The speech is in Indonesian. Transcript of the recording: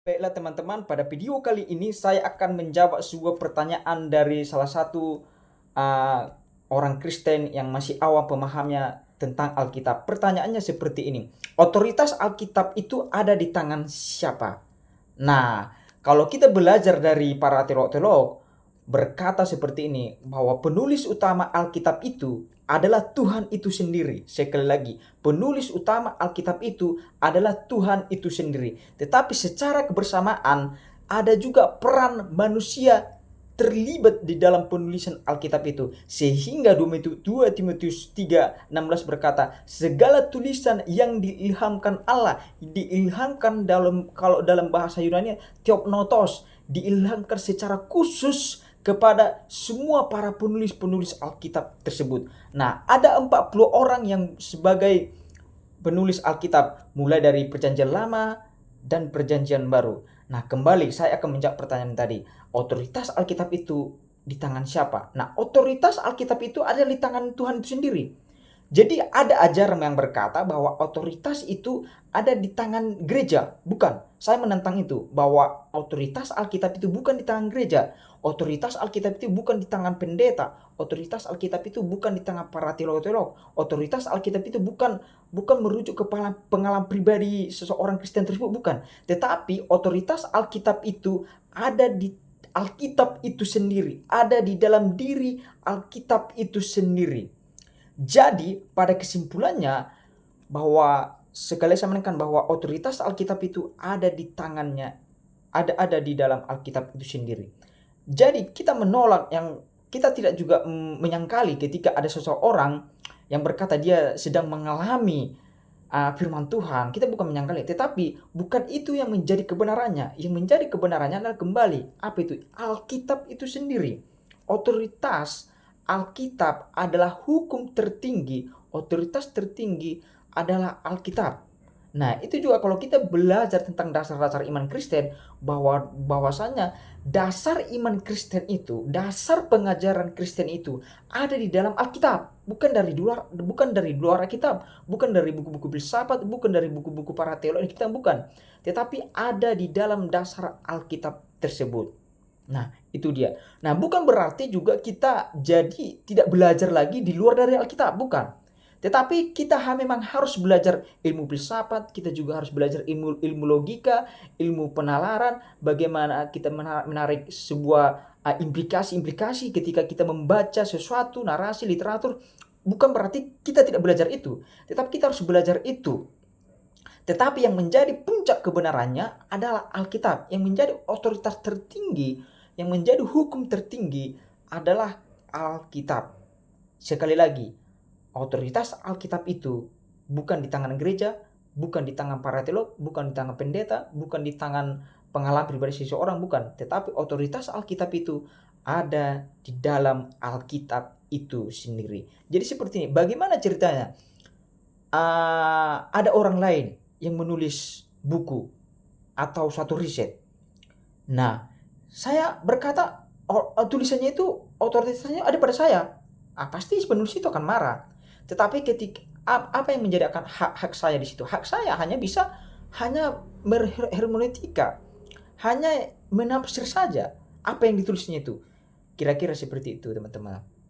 Baiklah teman-teman, pada video kali ini saya akan menjawab sebuah pertanyaan dari salah satu orang Kristen yang masih awam pemahamnya tentang Alkitab. Pertanyaannya seperti ini, otoritas Alkitab itu ada di tangan siapa? Nah, kalau kita belajar dari para teolog-teolog, berkata seperti ini, bahwa penulis utama Alkitab itu adalah Tuhan itu sendiri. Sekali lagi, penulis utama Alkitab itu adalah Tuhan itu sendiri. Tetapi secara kebersamaan, ada juga peran manusia terlibat di dalam penulisan Alkitab itu. Sehingga 2 Timotius 3:16 berkata, segala tulisan yang diilhamkan Allah, diilhamkan kalau dalam bahasa Yunani theopnotos, diilhamkan secara khusus kepada semua para penulis-penulis Alkitab tersebut. Nah, ada 40 orang yang sebagai penulis Alkitab, mulai dari Perjanjian Lama dan Perjanjian Baru. Nah, kembali saya akan menjawab pertanyaan tadi. Otoritas Alkitab itu di tangan siapa? Nah, otoritas Alkitab itu ada di tangan Tuhan itu sendiri. Jadi ada ajaran yang berkata bahwa otoritas itu ada di tangan gereja. Bukan, saya menentang itu. Bahwa otoritas Alkitab itu bukan di tangan gereja. Otoritas Alkitab itu bukan di tangan pendeta. Otoritas Alkitab itu bukan di tangan para teolog-teolog. Otoritas Alkitab itu bukan merujuk ke pengalaman pribadi seseorang Kristen tersebut, bukan. Tetapi otoritas Alkitab itu ada di Alkitab itu sendiri. Ada di dalam diri Alkitab itu sendiri. Jadi pada kesimpulannya, bahwa sekali saya menekan bahwa otoritas Alkitab itu ada di tangannya, ada di dalam Alkitab itu sendiri. Jadi kita menolak kita tidak juga menyangkali ketika ada seseorang yang berkata dia sedang mengalami firman Tuhan. Kita bukan menyangkali, tetapi bukan itu yang menjadi kebenarannya. Yang menjadi kebenarannya adalah kembali apa itu? Alkitab itu sendiri. Otoritas Alkitab adalah hukum tertinggi, otoritas tertinggi adalah Alkitab. Nah, itu juga kalau kita belajar tentang dasar-dasar iman Kristen, bahwasanya dasar iman Kristen itu, dasar pengajaran Kristen itu ada di dalam Alkitab, bukan dari luar Alkitab, bukan dari buku-buku filsafat, bukan dari buku-buku para teolog kita, bukan, tetapi ada di dalam dasar Alkitab tersebut. Nah, itu dia. Nah, bukan berarti juga kita jadi tidak belajar lagi di luar dari Alkitab, bukan. Tetapi kita memang harus belajar ilmu filsafat, kita juga harus belajar ilmu logika, ilmu penalaran, bagaimana kita menarik sebuah implikasi-implikasi ketika kita membaca sesuatu, narasi, literatur. Bukan berarti kita tidak belajar itu, tetapi kita harus belajar itu. Tetapi yang menjadi puncak kebenarannya adalah Alkitab, yang menjadi otoritas tertinggi, yang menjadi hukum tertinggi adalah Alkitab. Sekali lagi, otoritas Alkitab itu bukan di tangan gereja, bukan di tangan para teolog, bukan di tangan pendeta, bukan di tangan pengalaman pribadi seseorang, bukan. Tetapi otoritas Alkitab itu ada di dalam Alkitab itu sendiri. Jadi seperti ini, bagaimana ceritanya? Ada orang lain yang menulis buku atau suatu riset. Nah, saya berkata, tulisannya itu otoritasnya ada pada saya. Pasti penulis itu akan marah. Tetapi ketika apa yang menjadi akan hak saya di situ? Hak saya hanya berhermeneutika, hanya menafsir saja apa yang ditulisnya itu. Kira-kira seperti itu, teman-teman.